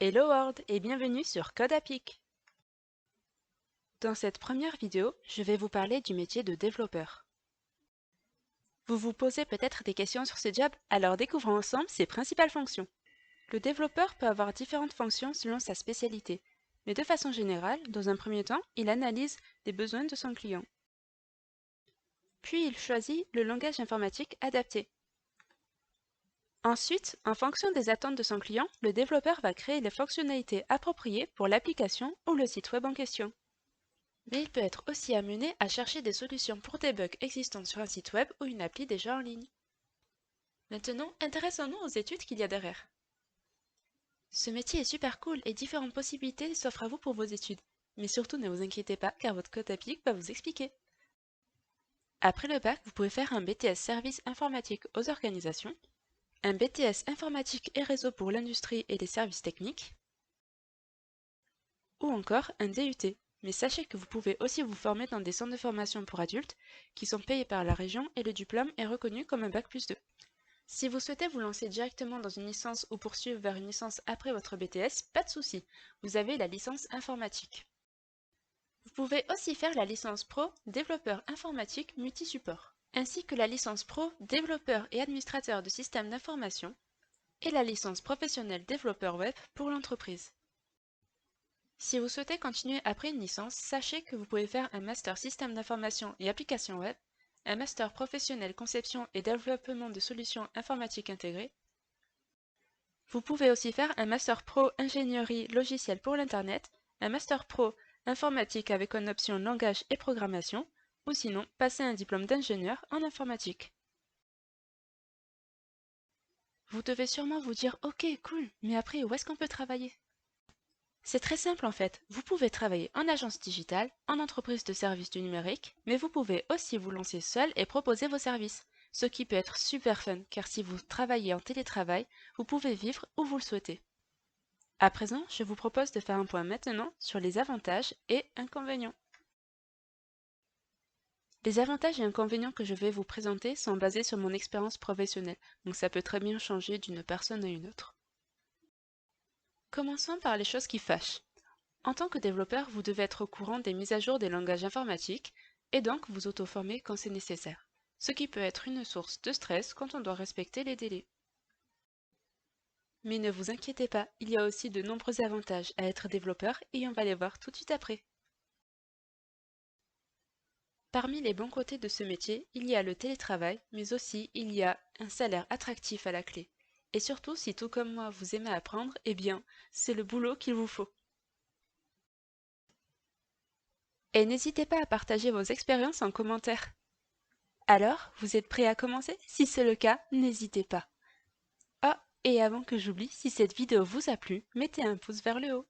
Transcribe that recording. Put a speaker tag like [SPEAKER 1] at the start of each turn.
[SPEAKER 1] Hello World et bienvenue sur Code Apic. Dans cette première vidéo, je vais vous parler du métier de développeur. Vous vous posez peut-être des questions sur ce job, alors découvrons ensemble ses principales fonctions. Le développeur peut avoir différentes fonctions selon sa spécialité, mais de façon générale, dans un premier temps, il analyse les besoins de son client. Puis il choisit le langage informatique adapté. Ensuite, en fonction des attentes de son client, le développeur va créer les fonctionnalités appropriées pour l'application ou le site web en question. Mais il peut être aussi amené à chercher des solutions pour des bugs existants sur un site web ou une appli déjà en ligne. Maintenant, intéressons-nous aux études qu'il y a derrière. Ce métier est super cool et différentes possibilités s'offrent à vous pour vos études. Mais surtout ne vous inquiétez pas car votre code Apic va vous expliquer. Après le bac, vous pouvez faire un BTS Services informatiques aux organisations, un BTS Informatique et réseau pour l'industrie et les services techniques, ou encore un DUT. Mais sachez que vous pouvez aussi vous former dans des centres de formation pour adultes qui sont payés par la région et le diplôme est reconnu comme un bac+2. Si vous souhaitez vous lancer directement dans une licence ou poursuivre vers une licence après votre BTS, pas de souci, vous avez la licence informatique. Vous pouvez aussi faire la licence pro développeur informatique multi-support, ainsi que la licence pro développeur et administrateur de systèmes d'information et la licence professionnelle développeur web pour l'entreprise. Si vous souhaitez continuer après une licence, sachez que vous pouvez faire un master système d'information et applications web, un master professionnel conception et développement de solutions informatiques intégrées. Vous pouvez aussi faire un master pro ingénierie logicielle pour l'Internet, un master pro informatique avec une option langage et programmation, ou sinon passer un diplôme d'ingénieur en informatique. Vous devez sûrement vous dire « Ok, cool, mais après où est-ce qu'on peut travailler ?» C'est très simple en fait, vous pouvez travailler en agence digitale, en entreprise de services du numérique, mais vous pouvez aussi vous lancer seul et proposer vos services, ce qui peut être super fun car si vous travaillez en télétravail, vous pouvez vivre où vous le souhaitez. À présent, je vous propose de faire un point maintenant sur les avantages et inconvénients. Les avantages et inconvénients que je vais vous présenter sont basés sur mon expérience professionnelle, donc ça peut très bien changer d'une personne à une autre. Commençons par les choses qui fâchent. En tant que développeur, vous devez être au courant des mises à jour des langages informatiques et donc vous auto-former quand c'est nécessaire, ce qui peut être une source de stress quand on doit respecter les délais. Mais ne vous inquiétez pas, il y a aussi de nombreux avantages à être développeur et on va les voir tout de suite après. Parmi les bons côtés de ce métier, il y a le télétravail, mais aussi il y a un salaire attractif à la clé. Et surtout, si tout comme moi vous aimez apprendre, eh bien, c'est le boulot qu'il vous faut. Et n'hésitez pas à partager vos expériences en commentaire. Alors, vous êtes prêts à commencer? Si c'est le cas, n'hésitez pas. Ah, et avant que j'oublie, si cette vidéo vous a plu, mettez un pouce vers le haut.